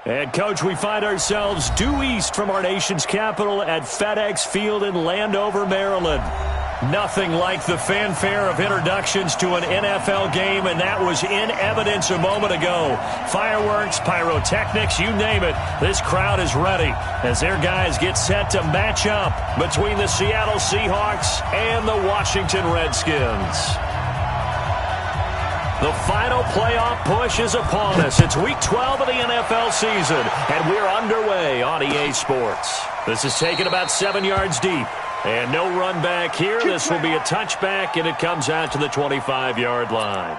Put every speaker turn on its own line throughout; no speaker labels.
And, Coach, we find ourselves due east from our nation's capital at FedEx Field in Landover, Maryland. Nothing like the fanfare of introductions to an NFL game, and that was in evidence a moment ago. Fireworks, pyrotechnics, you name it. This crowd is ready as their guys get set to match up between the Seattle Seahawks and the Washington Redskins. The final playoff push is upon us. It's Week 12 of the NFL season, and we're underway on EA Sports. This is taken about 7 yards deep. And no run back here. This will be a touchback, and it comes out to the 25-yard line.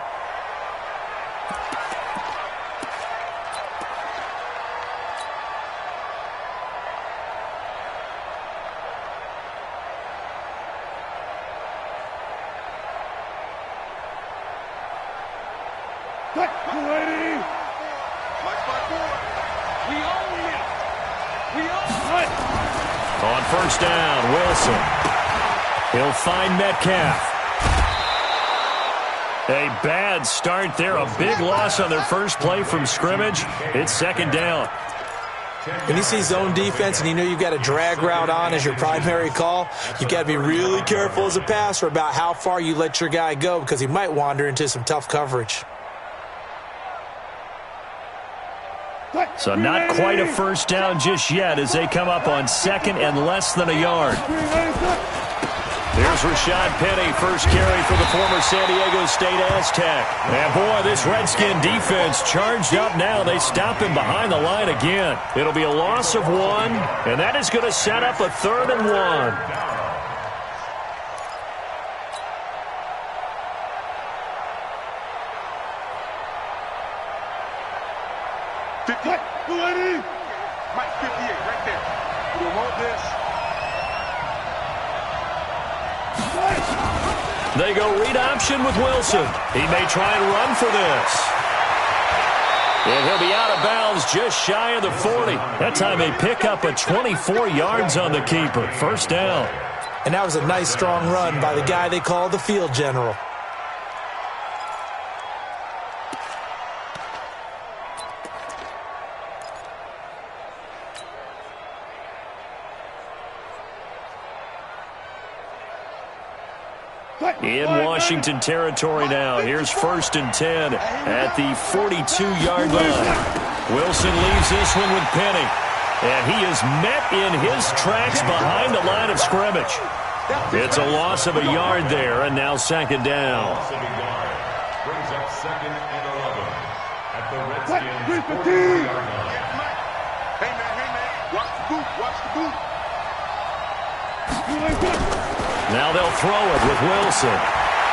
On first down, Wilson. He'll find Metcalf. A bad start there. A big loss on their first play from scrimmage. It's second down.
When you see zone defense and you know you've got a drag route on as your primary call, you've got to be really careful as a passer about how far you let your guy go because he might wander into some tough coverage.
So not quite a first down just yet as they come up on second and less than a yard. Here's Rashad Penny, first carry for the former San Diego State Aztec. And boy, this Redskin defense charged up now. They stop him behind the line again. It'll be a loss of 1, and that is going to set up a 3rd and 1.
Mike 58 right there. We want this.
They go read option with Wilson. He may try and run for this. And he'll be out of bounds just shy of the 40. That time they pick up a 24 yards on the keeper. First down.
And that was a nice strong run by the guy they call the field general.
In Washington territory now. Here's 1st and 10 at the 42-yard line. Wilson leaves this one with Penny. And he is met in his tracks behind the line of scrimmage. It's a loss of a yard there, and now second down.
Brings up 2nd and 11 at the Redskins 40-yard line.
Hey, man, watch the boot, watch the boot.
Now they'll throw it with Wilson.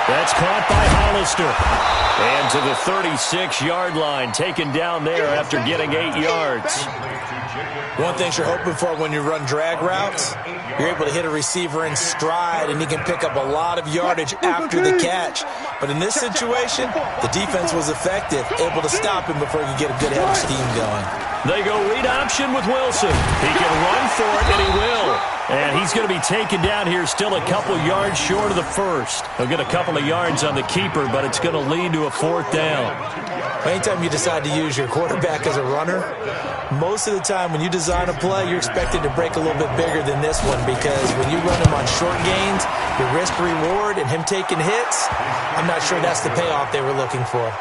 That's caught by Hollister. And to the 36-yard line, taken down there after getting 8 yards.
One thing you're hoping for when you run drag routes, you're able to hit a receiver in stride, and he can pick up a lot of yardage after the catch. But in this situation, the defense was effective, able to stop him before he could get a good head of steam going.
They go read option with Wilson. He can run for it, and he will. And he's going to be taken down here still a couple yards short of the first. He'll get a couple of yards on the keeper, but it's going to lead to a 4th down.
Anytime you decide to use your quarterback as a runner, most of the time when you design a play, you're expected to break a little bit bigger than this one because when you run him on short gains, your risk-reward and him taking hits, I'm not sure that's the payoff they were looking for.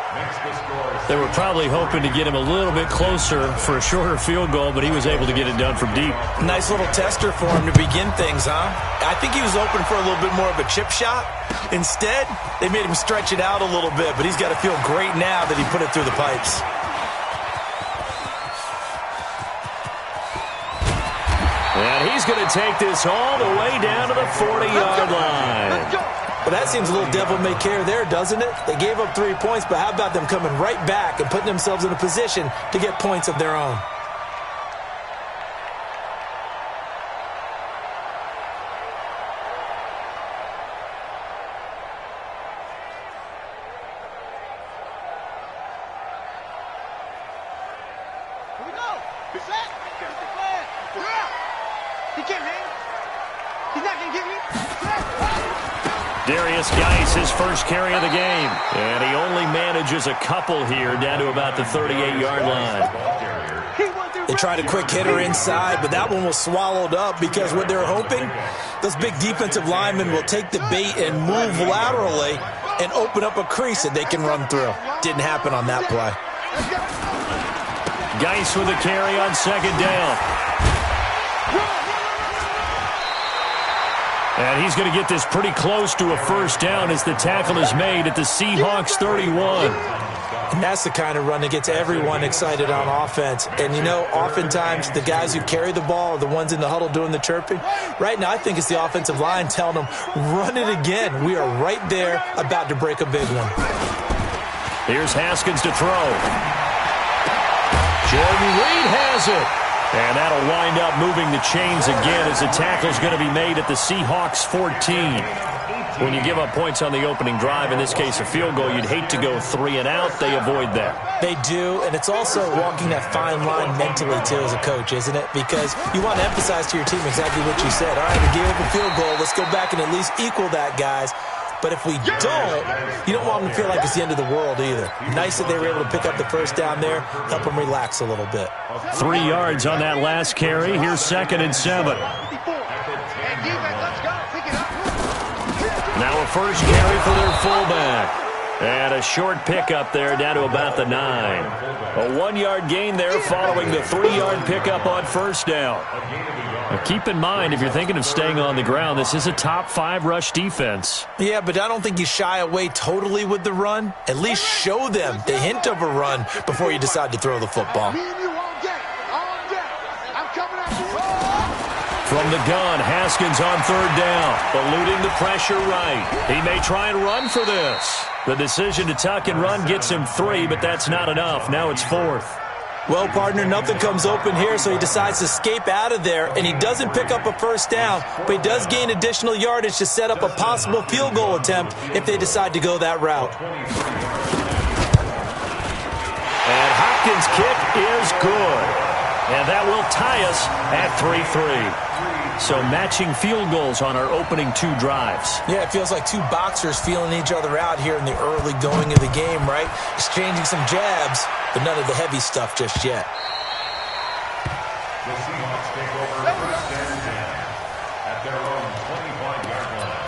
They were probably hoping to get him a little bit closer for a shorter field goal, but he was able to get it done from deep.
Nice little tester for him to begin things, huh? I think he was hoping for a little bit more of a chip shot. Instead, they made him stretch it out a little bit, but he's got to feel great now that he put it through the pipes.
And he's going to take this all the way down to the 40-yard line.
Well, that seems a little devil-may-care there, doesn't it? They gave up 3 points, but how about them coming right back and putting themselves in a position to get points of their own?
Here we go. Be set. That's the plan. He can't hang. He's not going to get me.
Darius Geis, his first carry of the game. And he only manages a couple here down to about the 38-yard line.
They tried a quick hitter inside, but that one was swallowed up because what they're hoping, those big defensive linemen will take the bait and move laterally and open up a crease that they can run through. Didn't happen on that play.
Geis with a carry on second down. And he's going to get this pretty close to a first down as the tackle is made at the Seahawks 31.
And that's the kind of run that gets everyone excited on offense. And, you know, oftentimes the guys who carry the ball are the ones in the huddle doing the chirping. Right now, I think it's the offensive line telling them, run it again. We are right there about to break a big one.
Here's Haskins to throw. Jordan Reed has it. And that'll wind up moving the chains again as the tackle's going to be made at the Seahawks 14. When you give up points on the opening drive, in this case a field goal, you'd hate to go 3 and out. They avoid that.
They do, and it's also walking that fine line mentally, too, as a coach, isn't it? Because you want to emphasize to your team exactly what you said. All right, we gave up a field goal. Let's go back and at least equal that, guys. But if we don't, you don't want them to feel like it's the end of the world either. Nice that they were able to pick up the first down there, help them relax a little bit.
3 yards on that last carry. Here's 2nd and 7. Now a first carry for their fullback. And a short pickup there down to about the 9. A 1-yard gain there following the 3-yard pickup on first down. Now keep in mind, if you're thinking of staying on the ground, this is a top 5 rush defense.
Yeah, but I don't think you shy away totally with the run. At least show them the hint of a run before you decide to throw the football.
From the gun, Haskins on 3rd down, eluding the pressure right. He may try and run for this. The decision to tuck and run gets him 3, but that's not enough. Now it's 4th.
Well, partner, nothing comes open here, so he decides to escape out of there, and he doesn't pick up a first down, but he does gain additional yardage to set up a possible field goal attempt if they decide to go that route.
And Hopkins' kick is good. And that will tie us at 3-3. So matching field goals on our opening 2 drives.
Yeah, it feels like 2 boxers feeling each other out here in the early going of the game, right? Exchanging some jabs, but none of the heavy stuff just yet.
The Seahawks take over first and 10 at their own 25-yard line.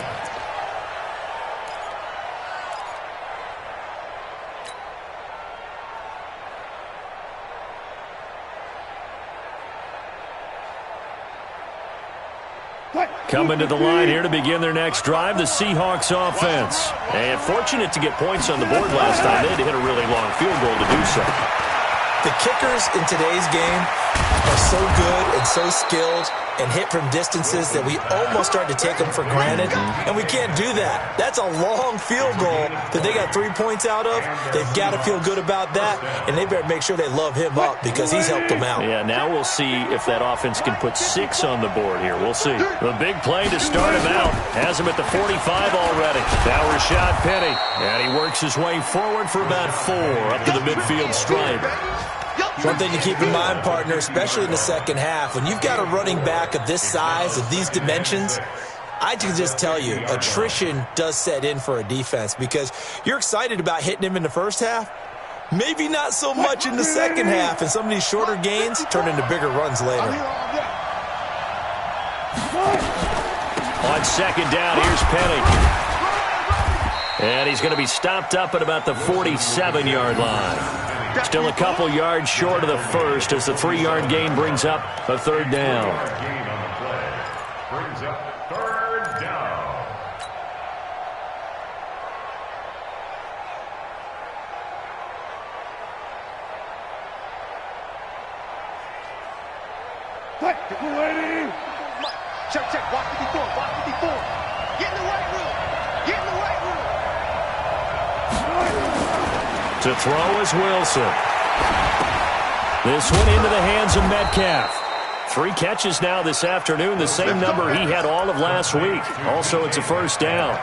Coming to the line here to begin their next drive, the Seahawks offense. And fortunate to get points on the board last time. They had to hit a really long field goal to do so.
The kickers in today's game are so good and so skilled and hit from distances that we almost start to take them for granted, and we can't do that. That's a long field goal that they got 3 points out of. They've got to feel good about that, and they better make sure they love him up because he's helped them out.
Yeah, now we'll see if that offense can put 6 on the board here. We'll see. The big play to start him out has him at the 45 already. Now Rashad Penny, and he works his way forward for about 4 up to the midfield stripe.
One thing to keep in mind, partner, especially in the second half, when you've got a running back of this size, of these dimensions, I can just tell you, attrition does set in for a defense because you're excited about hitting him in the first half, maybe not so much in the second half, and some of these shorter gains turn into bigger runs later.
On second down, here's Penny. And he's going to be stopped up at about the 47-yard line. Still a couple yards short of the first as the 3-yard gain brings up a 3rd down.
Gain on the play brings up 3rd down.
Check, block 54, block 54. Get in the right room. Get in the right room.
To throw is Wilson. This one into the hands of Metcalf. 3 catches now this afternoon, the same number he had all of last week. Also, it's a first down.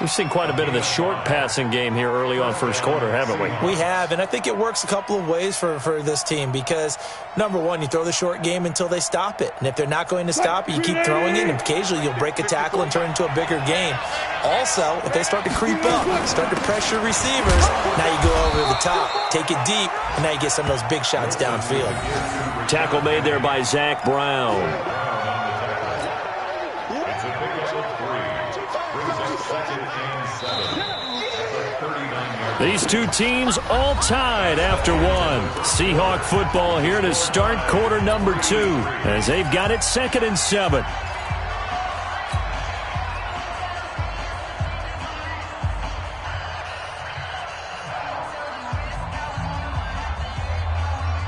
We've seen quite a bit of the short passing game here early on first quarter, haven't we?
We have, and I think it works a couple of ways for this team because, number one, you throw the short game until they stop it. And if they're not going to stop it, you keep throwing it, and occasionally you'll break a tackle and turn it into a bigger game. Also, if they start to creep up, start to pressure receivers, now you go over the top, take it deep, and now you get some of those big shots downfield.
Tackle made there by Zach Brown.
It's a pickup of 3. Brings up 2nd and 7. At the 39-yard line.
These two teams all tied after one. Seahawk football here to start quarter number 2 as they've got it 2nd and 7.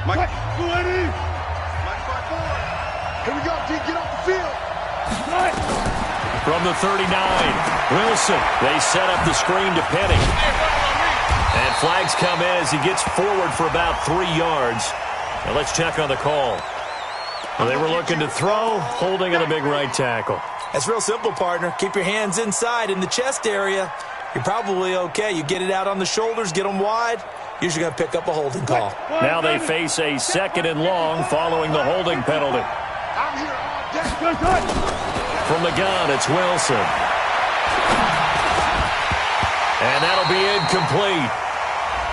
Mike, go ahead in. Mike, 5-4. Here we go, D. Get off the field.
From the 39, Wilson. They set up the screen to Penny. And flags come in as he gets forward for about 3 yards. Now let's check on the call. Well, they were looking to throw, holding in a big right tackle.
That's real simple, partner. Keep your hands inside in the chest area. You're probably okay. You get it out on the shoulders, get them wide. Usually going to pick up a holding call.
Now they face a 2nd and long following the holding penalty.
I'm here all day.
From the gun, it's Wilson. And that'll be incomplete.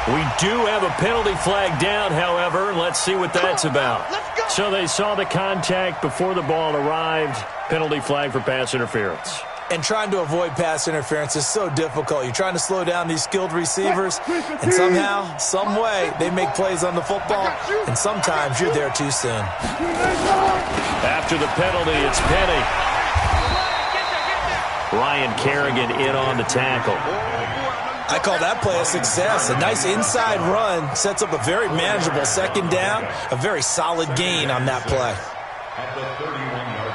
We do have a penalty flag down, however. Let's see what that's about. So they saw the contact before the ball arrived. Penalty flag for pass interference.
And trying to avoid pass interference is so difficult. You're trying to slow down these skilled receivers, and somehow, some way, they make plays on the football, and sometimes you're there too soon.
After the penalty, it's Penny. Ryan Kerrigan in on the tackle.
I call that play a success. A nice inside run sets up a very manageable 2nd down, a very solid gain on that play.
At the 31-yard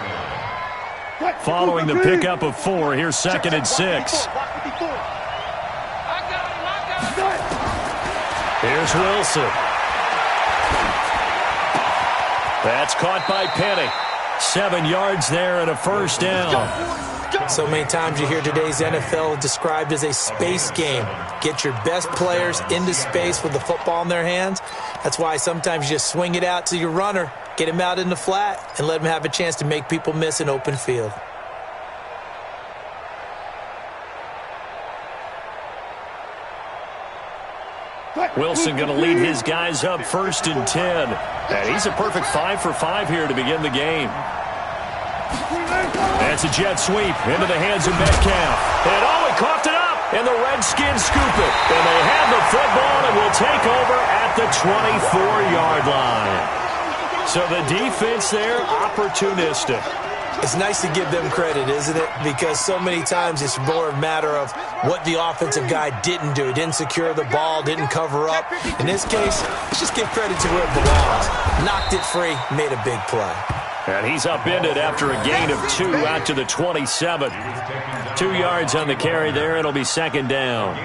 line.
Following the pickup of 4, here's 2nd and 6. Here's Wilson. That's caught by Penny. 7 yards there and a first down.
So many times you hear today's NFL described as a space game. Get your best players into space with the football in their hands. That's why sometimes you just swing it out to your runner, get him out in the flat, and let him have a chance to make people miss an open field.
Wilson going to lead his guys up 1st and 10. And he's a perfect 5 for 5 here to begin the game. That's a jet sweep into the hands of Metcalf. And he coughed it up. And the Redskins scoop it. And they have the football and will take over at the 24-yard line. So the defense there, opportunistic.
It's nice to give them credit, isn't it? Because so many times it's more a matter of what the offensive guy didn't do. Didn't secure the ball, didn't cover up. In this case, let's just give credit to where it belongs. Knocked it free, made a big play.
And he's upended after a gain of 2 out to the 27. 2 yards on the carry there. It'll be 2nd down.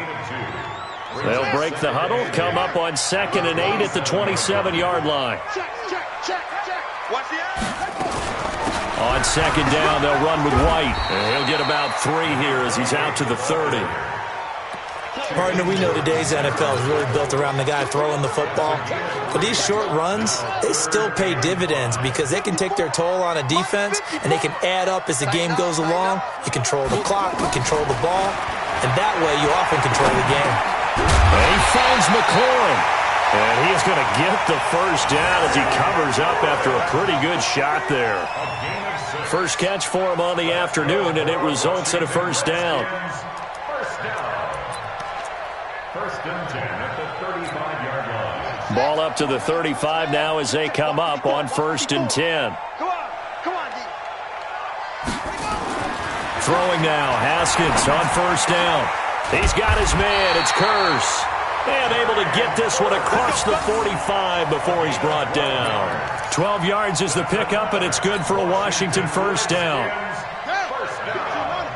They'll break the huddle, come up on 2nd and 8 at the 27-yard line.
Watch the eye.
On 2nd down, they'll run with White. And he'll get about 3 here as he's out to the 30.
Partner, we know today's NFL is really built around the guy throwing the football. But these short runs, they still pay dividends because they can take their toll on a defense and they can add up as the game goes along. You control the clock, you control the ball, and that way you often control the game.
And he finds McLaurin. And he's going to get the first down as he covers up after a pretty good shot there. First catch for him on the afternoon, and it results in a first down.
First and 10 at the 35-yard line.
Ball up to the 35 now as they come up on 1st and 10.
Come on, D.
Throwing now, Haskins on 1st down. He's got his man, it's Curse. And able to get this one across the 45 before he's brought down. 12 yards is the pickup, and it's good for a Washington first down.
First down.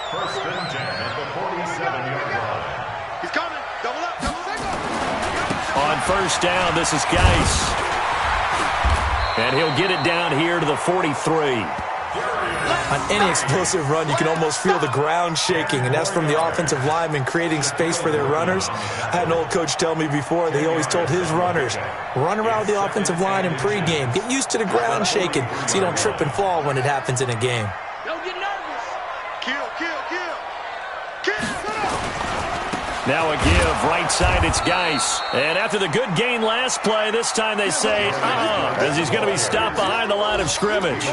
First and 10 at the 47-yard line.
He's coming. Double up.
On 1st down, this is Geis. And he'll get it down here to the 43.
On any explosive run, you can almost feel the ground shaking, and that's from the offensive linemen creating space for their runners. I had an old coach tell me before, they always told his runners, run around the offensive line in pregame. Get used to the ground shaking so you don't trip and fall when it happens in a game.
Don't get nervous. Kill, kill, kill. Kill.
Now a give, right side, it's Geis. And after the good gain last play, this time they say, as he's going to be stopped behind the line of scrimmage.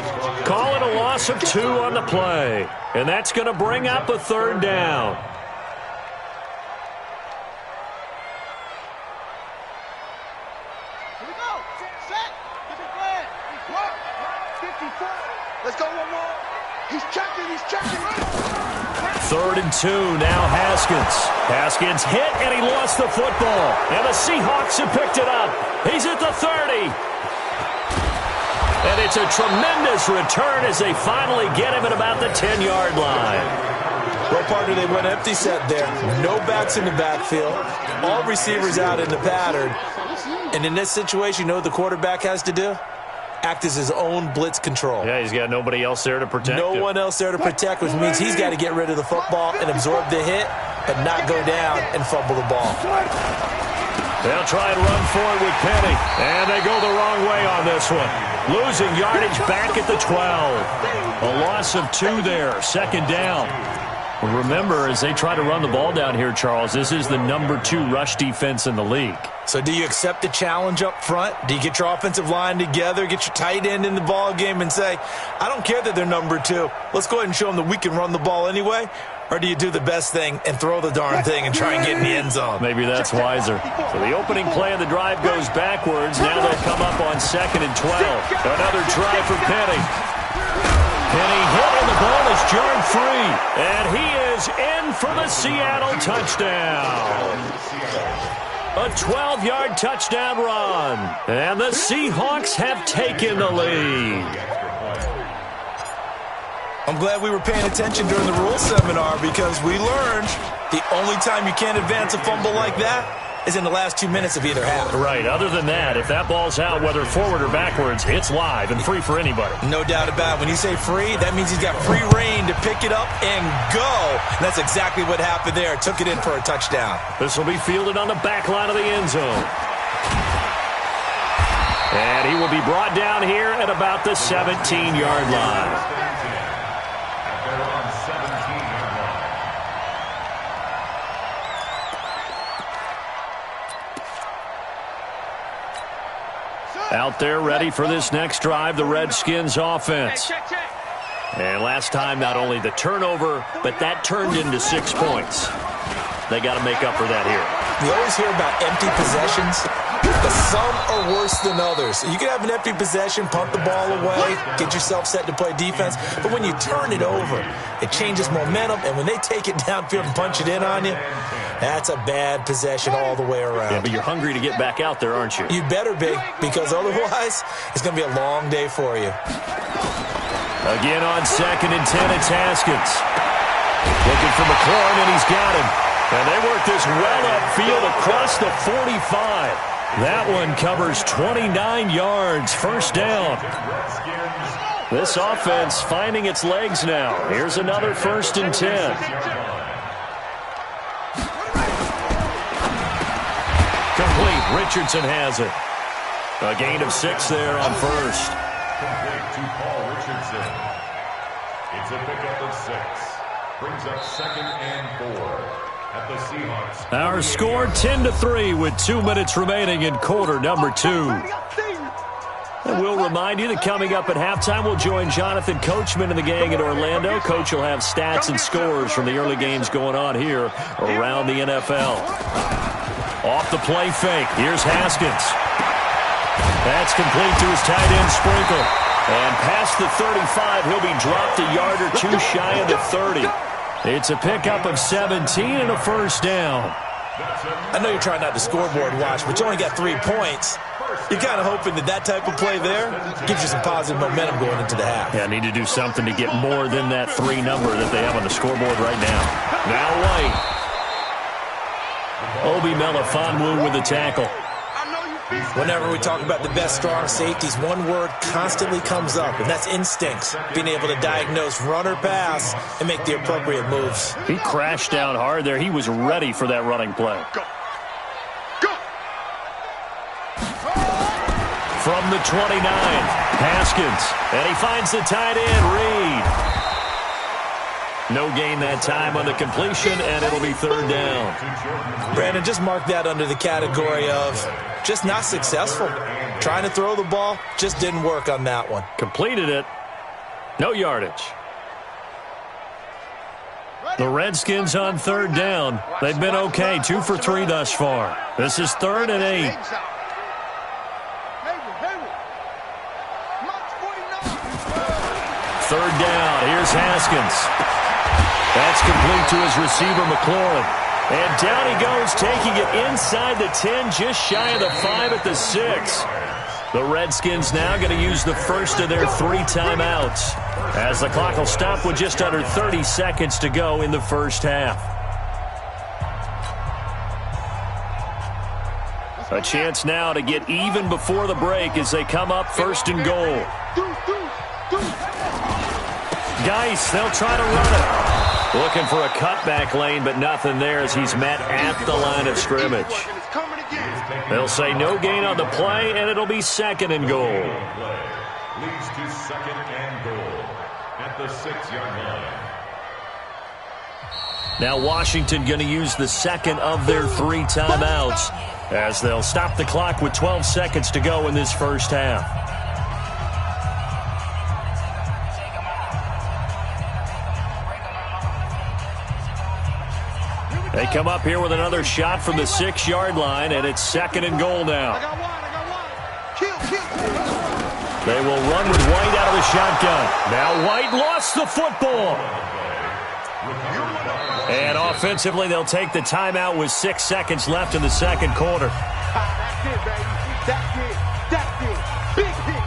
Call it a loss of 2 on the play. And that's going to bring up a 3rd down.
Here we go. Set. Get the flag. Work. 54. Let's go one more. He's checking. He's checking. Right.
3rd and 2, now Haskins. Haskins hit, and he lost the football. And the Seahawks have picked it up. He's at the 30. And it's a tremendous return as they finally get him at about the 10-yard line.
Well, partner, they went empty set there. No backs in the backfield. All receivers out in the pattern. And in this situation, you know what the quarterback has to do? Act as his own blitz control.
Yeah, he's got nobody else there to protect him.
No one else there to protect, which means he's got to get rid of the football and absorb the hit, but not go down and fumble the ball.
They'll try and run for it with Penny. And they go the wrong way on this one. Losing yardage back at the 12. A loss of 2 there. 2nd down. Well, remember, as they try to run the ball down here, Charles, this is the number 2 rush defense in the league.
So do you accept the challenge up front? Do you get your offensive line together, get your tight end in the ball game and say, I don't care that they're number 2. Let's go ahead and show them that we can run the ball anyway? Or do you do the best thing and throw the darn thing and try and get in the end zone?
Maybe that's wiser. So the opening play of the drive goes backwards. Now they'll come up on 2nd and 12. Another try for Penny. Penny hit and the ball is jarred free. And he is in for the Seattle touchdown. A 12-yard touchdown run. And the Seahawks have taken the lead.
I'm glad we were paying attention during the rules seminar because we learned the only time you can't advance a fumble like that is in the last 2 minutes of either half.
Right. Other than that, if that ball's out, whether forward or backwards, it's live and free for anybody.
No doubt about it. When you say free, that means he's got free reign to pick it up and go. And that's exactly what happened there. Took it in for a touchdown.
This will be fielded on the back line of the end zone. And he will be brought down here at about the 17-yard line. Out there ready for this next drive, the Redskins offense. And last time, not only the turnover, but that turned into 6 points. They got to make up for that here.
We always hear about empty possessions, but some are worse than others. You can have an empty possession, punt the ball away, get yourself set to play defense, but when you turn it over, it changes momentum, and when they take it downfield and punch it in on you, that's a bad possession all the way around.
Yeah, but you're hungry to get back out there, aren't you?
You better be, because otherwise, it's going to be a long day for you.
Again on 2nd and 10, it's Haskins. Looking for McLaurin, and he's got him. And they work this well upfield across the 45. That one covers 29 yards, 1st down. This offense finding its legs now. Here's another 1st and 10. Complete. Richardson has it. A gain of 6 there on 1st.
Complete to Paul Richardson. It's a pickup of 6. Brings up 2nd and 4. At the Seahawks.
Our score 10-3 with 2 minutes remaining in quarter number 2. And we'll remind you that coming up at halftime, we'll join Jonathan Coachman and the gang in Orlando. Coach will have stats and scores from the early games going on here around the NFL. Off the play fake. Here's Haskins. That's complete to his tight end Sprinkle. And past the 35, he'll be dropped a yard or 2 shy of the 30. It's a pickup of 17 and a 1st down.
I know you're trying not to scoreboard watch, but you only got 3 points. You're kind of hoping that that type of play there gives you some positive momentum going into the half.
Yeah, I need to do something to get more than that 3 number that they have on the scoreboard right now. Now White. Obi Melifonwu with the tackle.
I know you
Whenever we talk about the best strong safeties, one word constantly comes up, and that's instincts. Being able to diagnose run or pass and make the appropriate moves.
He crashed down hard there. He was ready for that running play.
Go. Go.
From the 29, Haskins. And he finds the tight end, Reed. No gain that time on the completion, and it'll be third down.
Brandon, just mark that under the category of just not successful. Trying to throw the ball, just didn't work on that one.
Completed it. No yardage. The Redskins on third down. They've been okay, 2 for 3 thus far. This is 3rd and 8. Third down. Here's Haskins. That's complete to his receiver, McLaurin. And down he goes, taking it inside the 10, just shy of the 5 at the 6. The Redskins now going to use the first of their 3 timeouts, as the clock will stop with just under 30 seconds to go in the first half. A chance now to get even before the break as they come up 1st and goal. Geis, they'll try to run it. Looking for a cutback lane, but nothing there as he's met at the line of scrimmage. They'll say no gain on the play, and it'll be 2nd and goal.
Leads to 2nd and goal at the 6-yard line.
Now Washington going to use the 2nd of their 3 timeouts as they'll stop the clock with 12 seconds to go in this first half. They come up here with another shot from the 6-yard line, and it's 2nd and goal now. They will run with White out of the shotgun. Now White lost the football. And offensively, they'll take the timeout with 6 seconds left in the 2nd quarter.
That's it, baby. That's it. That's it. Big hit.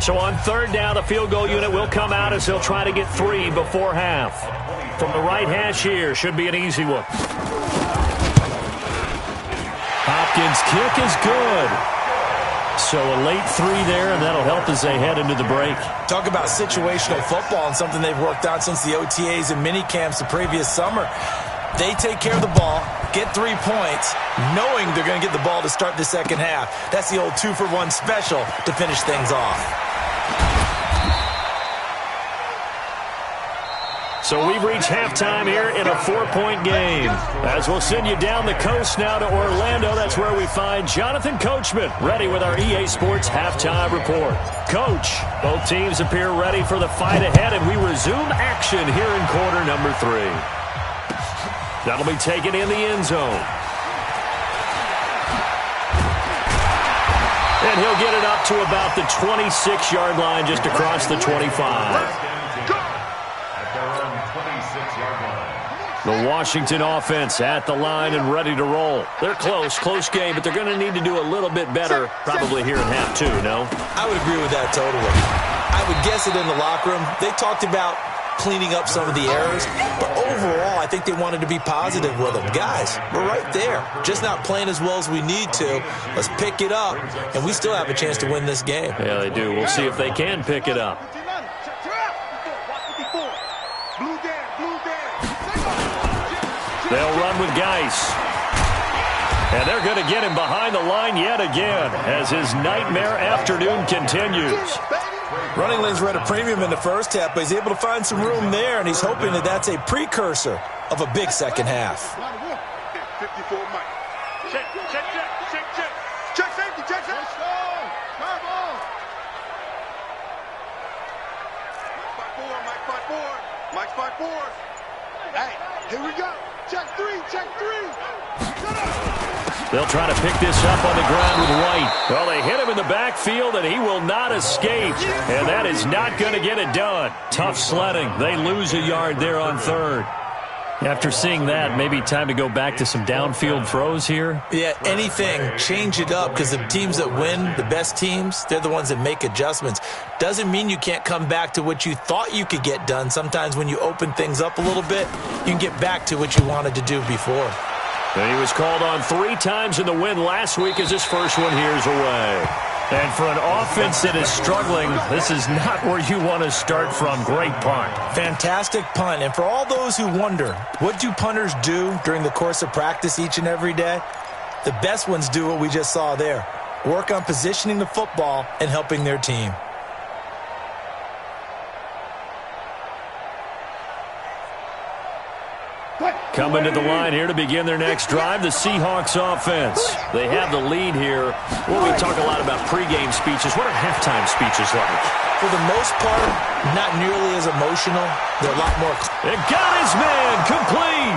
So on 3rd down, the field goal unit will come out as they'll try to get 3 before half. From the right hash here, should be an easy one. Hopkins' kick is good. So a late 3 there, and that'll help as they head into the break.
Talk about situational football and something they've worked on since the OTAs and mini camps the previous summer. They take care of the ball, get 3 points, knowing they're going to get the ball to start the second half. That's the old 2-for-1 special to finish things off.
So we've reached halftime here in a 4-point game. As we'll send you down the coast now to Orlando, that's where we find Jonathan Coachman, ready with our EA Sports Halftime Report. Coach, both teams appear ready for the fight ahead, and we resume action here in quarter number 3. That'll be taken in the end zone. And he'll get it up to about the 26-yard line, just across the 25. The Washington offense at the line and ready to roll. They're close game, but they're going to need to do a little bit better probably here in half 2, no?
I would agree with that totally. I would guess it in the locker room. They talked about cleaning up some of the errors, but overall, I think they wanted to be positive with them. Guys, we're right there. Just not playing as well as we need to. Let's pick it up, and we still have a chance to win this game.
Yeah, they do. We'll see if they can pick it up. They'll run with Geis. And they're going to get him behind the line yet again as his nightmare afternoon continues.
Running lanes were at a premium in the first half, but he's able to find some room there, and he's hoping that that's a precursor of a big second half.
54 Mike. Check safety, check safety. Mike spot 4. Hey, here we go. Check 3.
They'll try to pick this up on the ground with White. Well, they hit him in the backfield, and he will not escape. And that is not going to get it done. Tough sledding. They lose a yard there on 3rd. After seeing that, maybe time to go back to some downfield throws here.
Yeah, anything. Change it up, because the teams that win, the best teams, they're the ones that make adjustments. Doesn't mean you can't come back to what you thought you could get done. Sometimes when you open things up a little bit, you can get back to what you wanted to do before.
And he was called on 3 times in the win last week as his first one here's away. And for an offense that is struggling, this is not where you want to start from. Great punt.
Fantastic punt. And for all those who wonder, what do punters do during the course of practice each and every day? The best ones do what we just saw there. Work on positioning the football and helping their team.
Coming to the line here to begin their next drive, the Seahawks offense. They have the lead here. Well, we talk a lot about pregame speeches. What are halftime speeches like?
For the most part, not nearly as emotional. They're a lot more...
It got his man complete.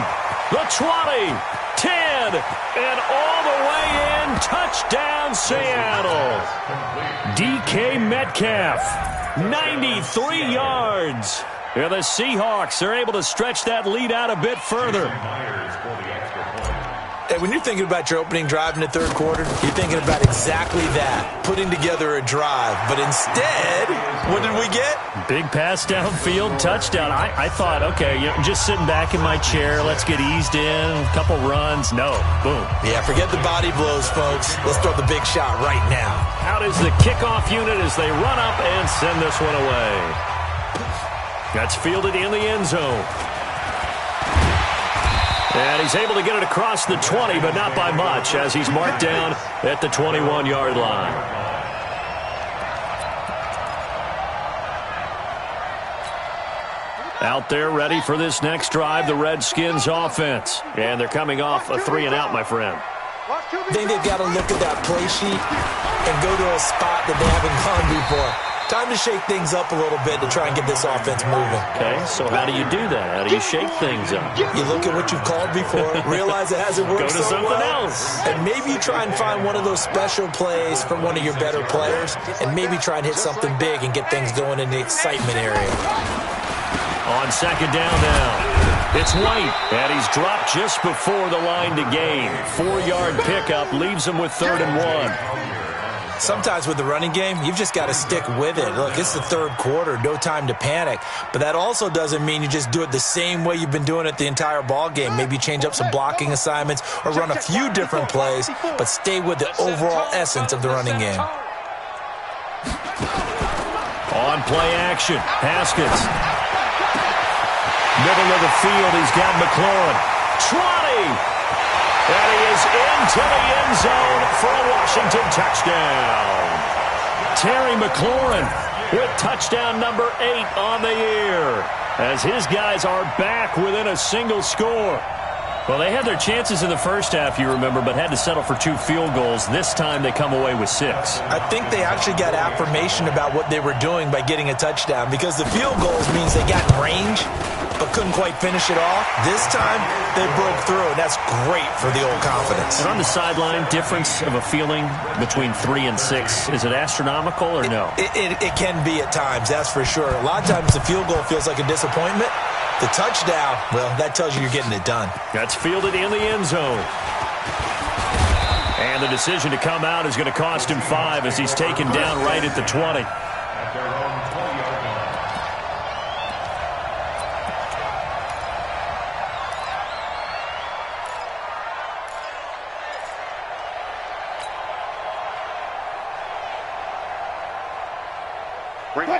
The 20, 10, and all the way in. Touchdown, Seattle. DK Metcalf, 93 yards. Yeah, the Seahawks are able to stretch that lead out a bit further.
Hey, when you're thinking about your opening drive in the third quarter, you're thinking about exactly that, putting together a drive. But instead, what did we get?
Big pass downfield, touchdown. I thought, okay, just sitting back in my chair, let's get eased in, a couple runs. No, boom.
Yeah, forget the body blows, folks. Let's throw the big shot right now.
Out is the kickoff unit as they run up and send this one away. That's fielded in the end zone. And he's able to get it across the 20, but not by much, as he's marked down at the 21-yard line. Out there ready for this next drive, the Redskins offense. And they're coming off a 3-and-out, my friend.
I think they've got to look at that play sheet and go to a spot that they haven't gone before. Time to shake things up a little bit to try and get this offense moving.
Okay, so how do you do that? How do you shake things up?
You look at what you've called before, realize it hasn't worked so well.
Go to something else.
And maybe you try and find one of those special plays from one of your better players, and maybe try and hit something big and get things going in the excitement area.
On second down now, it's White, and he's dropped just before the line to gain. 4-yard pickup leaves him with 3rd and 1.
Sometimes with the running game, you've just got to stick with it. Look, it's the third quarter, no time to panic. But that also doesn't mean you just do it the same way you've been doing it the entire ball game. Maybe change up some blocking assignments or run a few different plays, but stay with the overall essence of the running game.
On play action, Haskins. Middle of the field, he's got McLaurin. 20! And he is into the end zone for a Washington touchdown. Terry McLaurin with touchdown number 8 on the year, as his guys are back within a single score. Well, they had their chances in the first half, you remember, but had to settle for 2 field goals. This time they come away with 6.
I think they actually got affirmation about what they were doing by getting a touchdown, because the field goals means they got in range but couldn't quite finish it off. This time, they broke through, and that's great for the old confidence.
And on the sideline, difference of a feeling between 3 and 6, is it astronomical or no?
It can be at times, that's for sure. A lot of times the field goal feels like a disappointment. The touchdown, well, that tells you you're getting it done.
That's fielded in the end zone. And the decision to come out is going to cost him 5 as he's taken down right at the 20.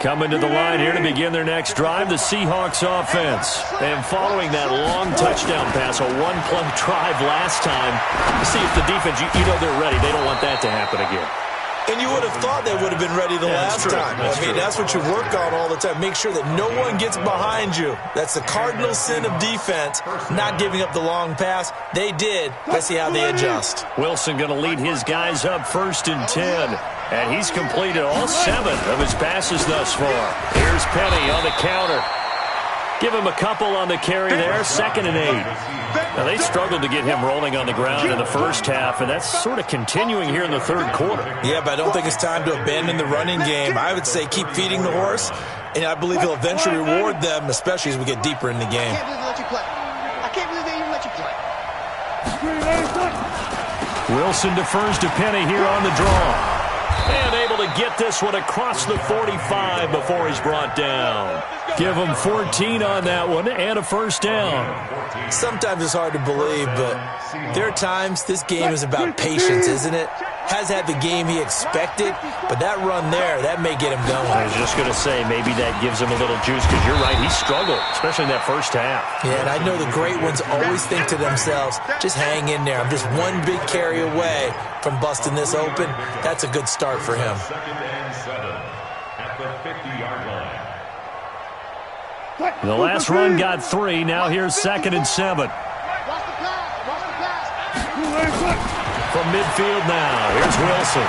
Coming to the line here to begin their next drive, the Seahawks offense. And following that long touchdown pass, a 1-play drive last time, see if the defense, you know they're ready. They don't want that to happen again.
And you would have thought they would have been ready the last time. That's what you work on all the time. Make sure that no one gets behind you. That's the cardinal sin of defense, not giving up the long pass. They did. Let's see how they adjust.
Wilson going to lead his guys up 1st and 10. And he's completed all 7 of his passes thus far. Here's Penny on the counter. Give him a couple on the carry there, 2nd and 8. Now, they struggled to get him rolling on the ground in the first half, and that's sort of continuing here in the third quarter.
Yeah, but I don't think it's time to abandon the running game. I would say keep feeding the horse, and I believe he'll eventually reward them, especially as we get deeper in the game.
I can't believe they even let you play.
Wilson defers to Penny here on the draw. And able to get this one across the 45 before he's brought down. Give them 14 on that one and a first down.
Sometimes it's hard to believe, but there are times this game is about patience, isn't it? Has had the game he expected, but that run there, that may get him going.
I was just going to say, maybe that gives him a little juice, because you're right, he struggled, especially in that first half.
Yeah, and I know the great ones always think to themselves, just hang in there. I'm just one big carry away from busting this open. That's a good start for him.
Second and 7 at the 50-yard line.
The last run got 3. Now here's 2nd and 7. From midfield now, here's Wilson.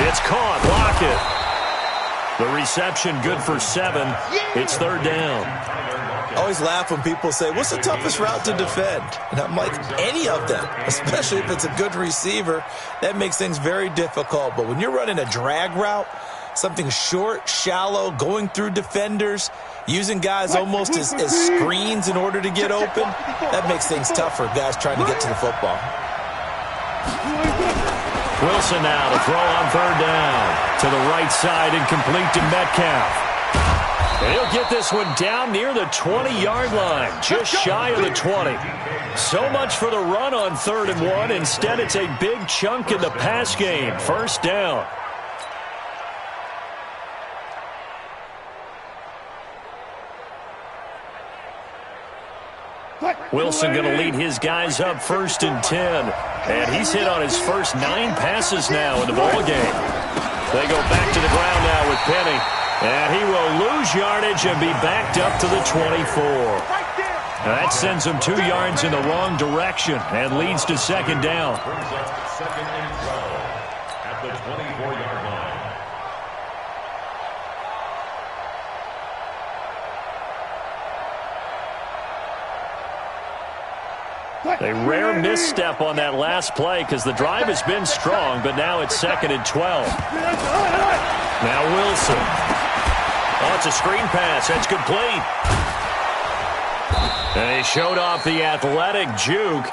It's caught. Lockett. The reception good for 7. It's 3rd down.
I always laugh when people say, what's the toughest route to defend? And I'm like, any of them, especially if it's a good receiver. That makes things very difficult. But when you're running a drag route, something short, shallow, going through defenders, using guys almost as screens in order to get open, that makes things tough for guys trying to get to the football.
Wilson now to throw on 3rd down. To the right side and complete to Metcalf. And he'll get this one down near the 20-yard line, just shy of the 20. So much for the run on 3rd and 1. Instead, it's a big chunk in the pass game. 1st down. Wilson going to lead his guys up 1st and 10. And he's hit on his first 9 passes now in the ball game. They go back to the ground now with Penny. And he will lose yardage and be backed up to the 24. That sends him 2 yards in the wrong direction and leads to 2nd down.
Brings up 2nd and 12 at the 24-yard line.
A rare misstep on that last play because the drive has been strong, but now it's 2nd and 12. Now Wilson. Oh, it's a screen pass. That's complete. And he showed off the athletic juke.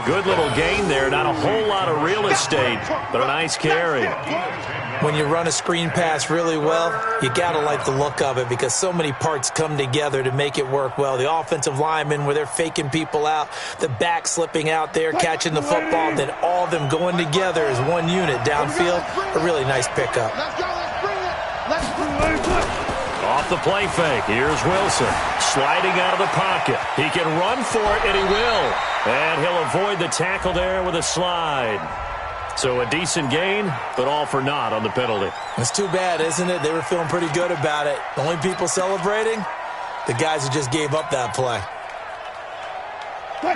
Good little gain there. Not a whole lot of real estate, but a nice carry.
When you run a screen pass really well, you got to like the look of it because so many parts come together to make it work well. The offensive linemen, where they're faking people out, the back slipping out there, catching the football, then all of them going together as one unit downfield. A really nice pickup.
Let's go, let's bring it. Let's bring it.
Off the play fake, here's Wilson. Sliding out of the pocket. He can run for it, and he will. And he'll avoid the tackle there with a slide. So a decent gain, but all for naught on the penalty.
It's too bad, isn't it? They were feeling pretty good about it. The only people celebrating, the guys who just gave up that play.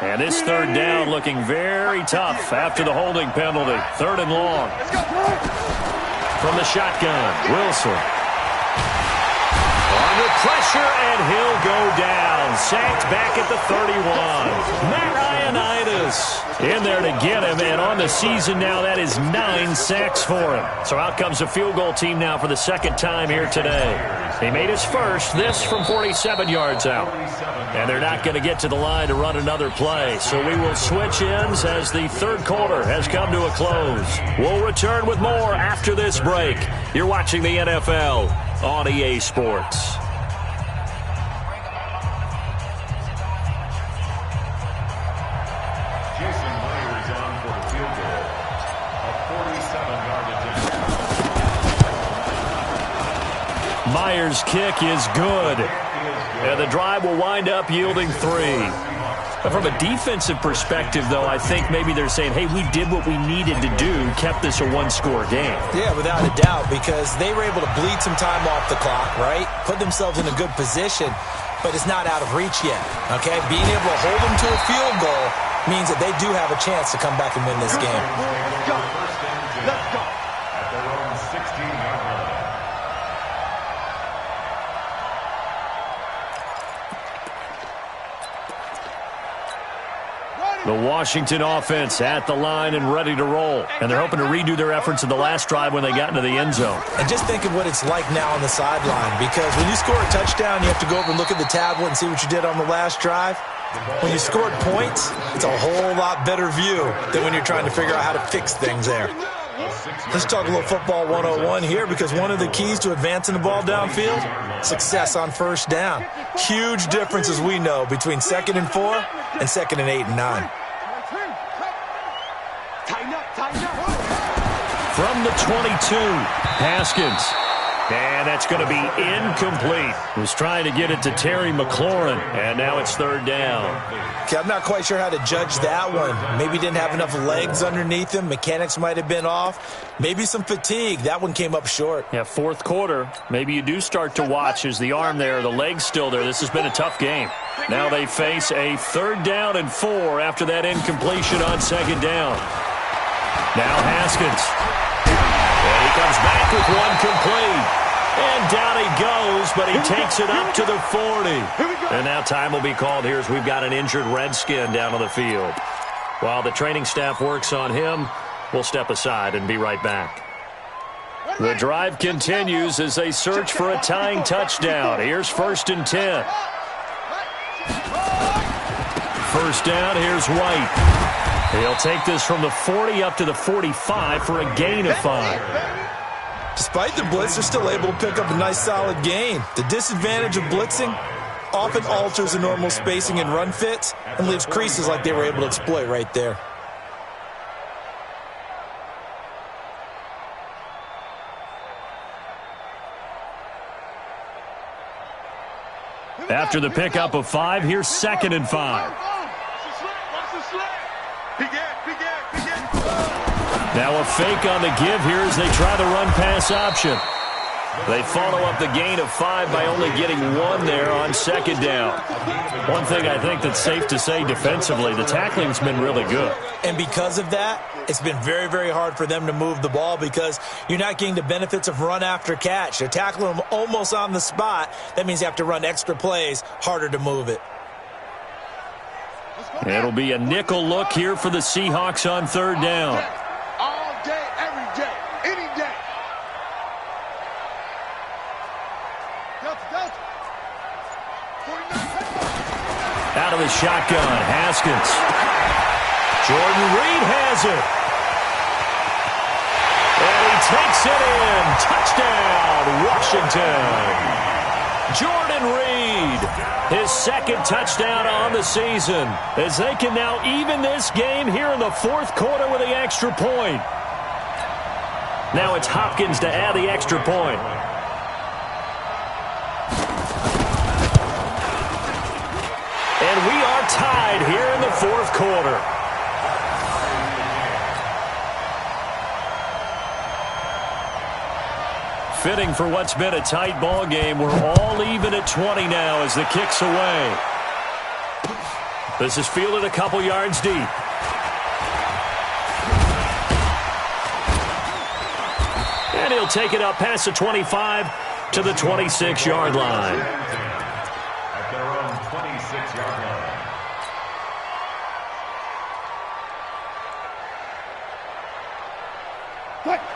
And this 3rd down looking very tough after the holding penalty. 3rd and long. From the shotgun, Wilson. Under pressure, and he'll go down. Sacked back at the 31. Matt Ioannidis in there to get him, and on the season now, that is 9 sacks for him. So out comes the field goal team now for the 2nd time here today. He made his first, this from 47 yards out. And they're not going to get to the line to run another play. So we will switch ends as the 3rd quarter has come to a close. We'll return with more after this break. You're watching the NFL on EA Sports.
Jason Myers on for the field goal. A 47-yard attempt.
Myers' kick is good. And the drive will wind up yielding 3. But from a defensive perspective, though, I think maybe they're saying, hey, we did what we needed to do, kept this a 1-score game.
Yeah, without a doubt, because they were able to bleed some time off the clock, right? Put themselves in a good position, but it's not out of reach yet, okay? Being able to hold them to a field goal means that they do have a chance to come back and win this game.
Let's go. Let's go.
At their own 16-yard line.
The Washington offense at the line and ready to roll. And they're hoping to redo their efforts in the last drive when they got into the end zone.
And just think of what it's like now on the sideline, because when you score a touchdown, you have to go over and look at the tablet and see what you did on the last drive. When you scored points, it's a whole lot better view than when you're trying to figure out how to fix things there. Let's talk a little football 101 here, because one of the keys to advancing the ball downfield, success on first down. Huge difference, as we know, between 2nd and 4 and 2nd and 8 and 9.
From the 22, Haskins. And that's going to be incomplete. He was trying to get it to Terry McLaurin, and now it's 3rd down.
Okay, I'm not quite sure how to judge that one. Maybe didn't have enough legs underneath him. Mechanics might have been off. Maybe some fatigue. That one came up short.
Yeah, 4th quarter. Maybe you do start to watch as the arm there, the leg's still there. This has been a tough game. Now they face a 3rd down and 4 after that incompletion on 2nd down. Now Haskins. And he comes back with one complete. And down he goes, but he takes it up to the 40. And now time will be called here as we've got an injured Redskin down on the field. While the training staff works on him, we'll step aside and be right back. The drive continues as they search for a tying touchdown. Here's 1st and 10. 1st down, here's White. He'll take this from the 40 up to the 45 for a gain of 5.
Despite the blitz, they're still able to pick up a nice solid gain. The disadvantage of blitzing often alters the normal spacing and run fits and leaves creases like they were able to exploit right there.
After the pickup of 5, here's 2nd and 5. Now a fake on the give here as they try the run-pass option. They follow up the gain of 5 by only getting 1 there on 2nd down. One thing I think that's safe to say defensively, the tackling's been really good.
And because of that, it's been very, very hard for them to move the ball because you're not getting the benefits of run after catch. They're tackling them almost on the spot. That means you have to run extra plays, harder to move it.
It'll be a nickel look here for the Seahawks on 3rd down. Out of the shotgun, Haskins. Jordan Reed has it. And he takes it in. Touchdown, Washington. Jordan Reed, his 2nd touchdown on the season, as they can now even this game here in the 4th quarter with the extra point. Now it's Hopkins to add the extra point. And we are tied here in the 4th quarter. Fitting for what's been a tight ball game. We're all even at 20 now as the kick's away. This is fielded a couple yards deep. And he'll take it up past the 25 to the 26-yard line.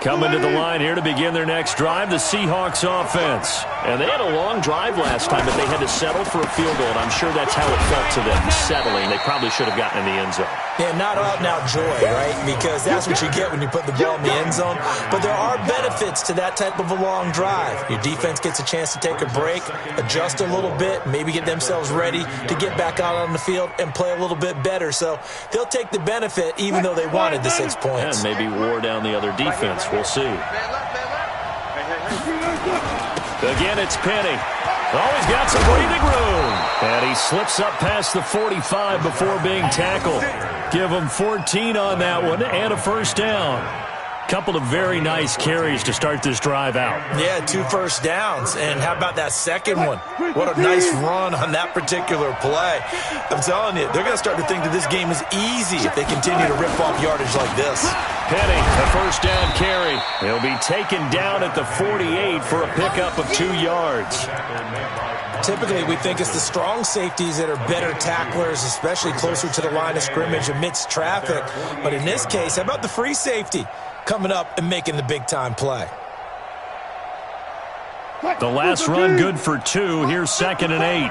Coming to the line here to begin their next drive, the Seahawks offense. And they had a long drive last time, but they had to settle for a field goal, and I'm sure that's how it felt to them, settling. They probably should have gotten in the end zone.
Yeah, not out and out joy, right? Because that's what you get when you put the ball in the end zone. But there are benefits to that type of a long drive. Your defense gets a chance to take a break, adjust a little bit, maybe get themselves ready to get back out on the field and play a little bit better. So they'll take the benefit even though they wanted the 6 points.
And maybe wore down the other defense. We'll see. Again, it's Penny. Oh, he's got some breathing room. And he slips up past the 45 before being tackled. Give him 14 on that one and a 1st down. Couple of very nice carries to start this drive out.
Yeah, 2 first downs. And how about that second one? What a nice run on that particular play. I'm telling you, they're going to start to think that this game is easy if they continue to rip off yardage like this.
Penny, a 1st down carry. He'll be taken down at the 48 for a pickup of 2 yards.
Typically, we think it's the strong safeties that are better tacklers, especially closer to the line of scrimmage amidst traffic. But in this case, how about the free safety coming up and making the big-time play?
The last run good for 2. Here's 2nd and 8.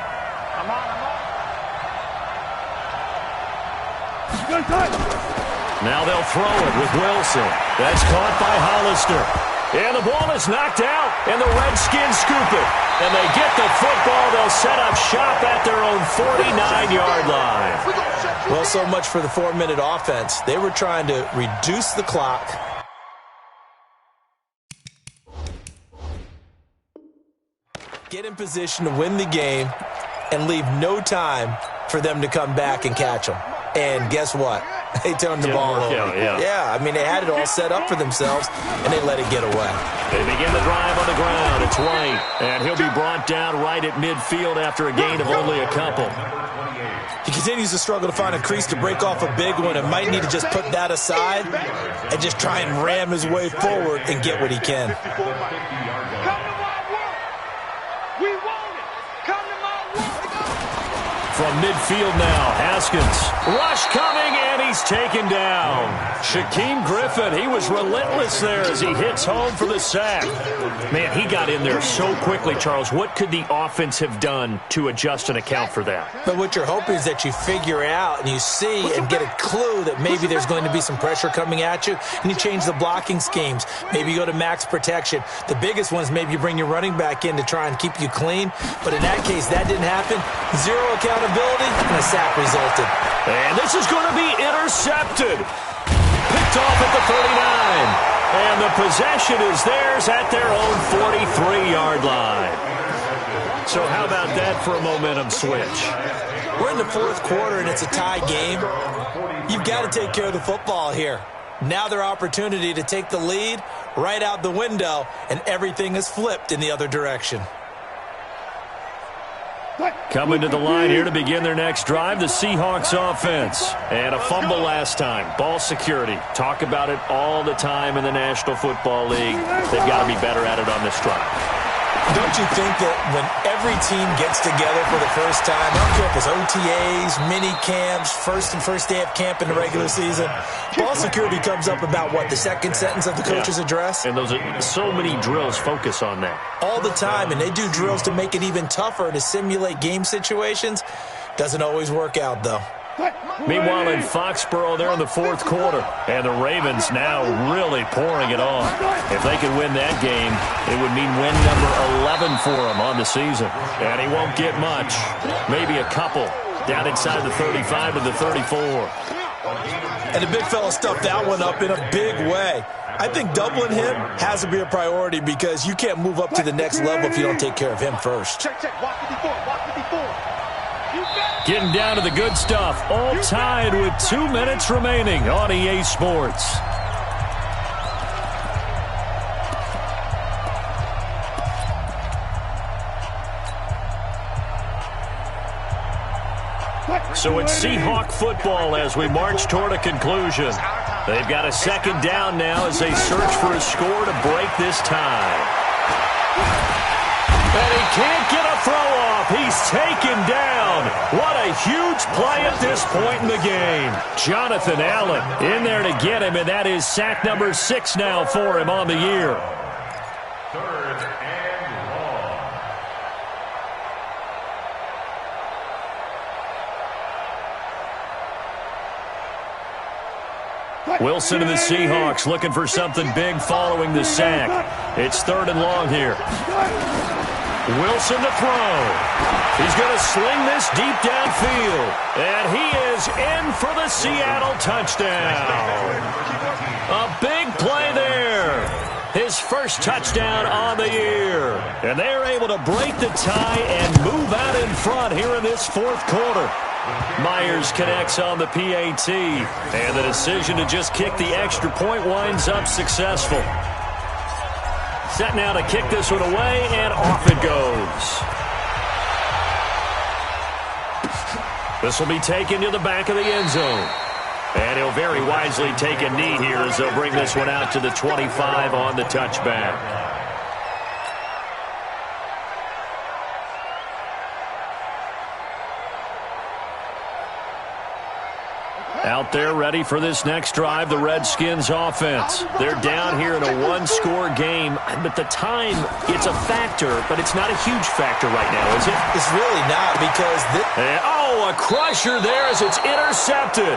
Now they'll throw it with Wilson. That's caught by Hollister. And the ball is knocked out, and the Redskins scoop it. And they get the football. They'll set up shop at their own 49-yard line.
Well, so much for the 4-minute offense. They were trying to reduce the clock. Get in position to win the game and leave no time for them to come back and catch them. And guess what? They turned the ball over. Yeah, I mean, they had it all set up for themselves, and they let it get away.
They begin the drive on the ground. It's White, and he'll be brought down right at midfield after a gain of only a couple.
He continues to struggle to find a crease to break off a big one and might need to just put that aside and just try and ram his way forward and get what he can.
From midfield now, Haskins. Rush coming, and he's taken down. Shaquem Griffin, he was relentless there as he hits home for the sack. Man, he got in there so quickly, Charles. What could the offense have done to adjust and account for that?
But what you're hoping is that you figure out and you see and get a clue that maybe there's going to be some pressure coming at you, and you change the blocking schemes. Maybe you go to max protection. The biggest one is maybe you bring your running back in to try and keep you clean. But in that case, that didn't happen. Zero accountability, and a sack resulted.
And this is going to be intercepted. Picked off at the 39. And the possession is theirs at their own 43-yard line. So how about that for a momentum switch?
We're in the fourth quarter, and it's a tie game. You've got to take care of the football here. Now their opportunity to take the lead right out the window, and everything is flipped in the other direction.
Coming to the line here to begin their next drive, the Seahawks offense. And a fumble last time. Ball security. Talk about it all the time in the National Football League. They've got to be better at it on this drive.
Don't you think that when every team gets together for the first time, I don't care if it's OTAs, mini camps, first day of camp in the regular season, ball security comes up about what, the second sentence of the coach's address?
And those are so many drills focus on that.
All the time, and they do drills to make it even tougher to simulate game situations. Doesn't always work out, though.
Meanwhile, in Foxborough, they're in the fourth quarter. And the Ravens now really pouring it on. If they could win that game, it would mean win number 11 for them on the season. And he won't get much. Maybe a couple. Down inside the 35 to the 34.
And the big fella stuffed that one up in a big way. I think doubling him has to be a priority because you can't move up to the next level if you don't take care of him first.
Check. Watch 54. Watch 54.
Getting down to the good stuff. All tied with 2 minutes remaining on EA Sports. So it's Seahawk football as we march toward a conclusion. They've got a second down now as they search for a score to break this tie. And he can't get a throw off. He's taken down. What a huge play at this point in the game. Jonathan Allen in there to get him, and that is sack number 6 now for him on the year.
Third and long.
Wilson and the Seahawks looking for something big following the sack. It's third and long here. Wilson to throw. He's going to sling this deep downfield. And he is in for the Seattle touchdown. A big play there. His first touchdown on the year. And they're able to break the tie and move out in front here in this fourth quarter. Myers connects on the PAT. And the decision to just kick the extra point winds up successful. Set now to kick this one away, and off it goes. This will be taken to the back of the end zone. And he'll very wisely take a knee here as they'll bring this one out to the 25 on the touchback. Out there ready for this next drive, the Redskins offense. They're down here in a one-score game, but the time, it's a factor, but it's not a huge factor right now, is it?
It's really not because...
Oh, a crusher there as it's intercepted.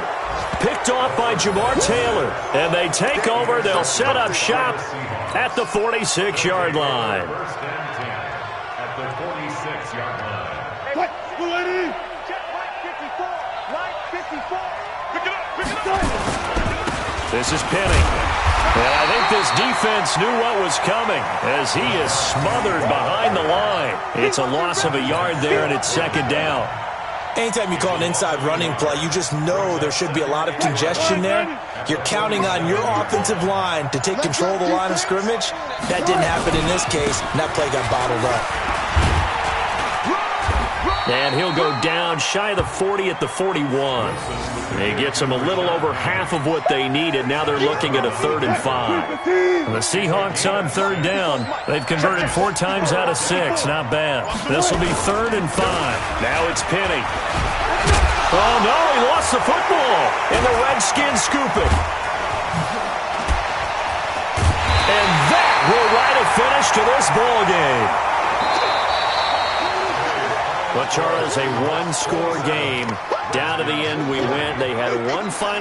Picked off by Jamar Taylor. And they take over. They'll set up shop at the 46-yard line.
First and 10 at the 46-yard line.
What? Lady? Check right 54. Right 54. Pick it up. Pick it up.
This is Penny. And I think this defense knew what was coming as he is smothered behind the line. It's a loss of a yard there, and it's second down.
Anytime you call an inside running play, you just know there should be a lot of congestion there. You're counting on your offensive line to take control of the line of scrimmage. That didn't happen in this case, and that play got bottled up.
And he'll go down shy of the 40 at the 41. He gets them a little over half of what they needed. Now they're looking at a 3rd and 5. The Seahawks on 3rd down. They've converted 4 times out of 6. Not bad. This will be 3rd and 5. Now it's Penny. Oh, no, he lost the football. And the Redskins scoop it. And that will write a finish to this ball game. Well, Charles, a one-score game. Down to the end we went. They had one final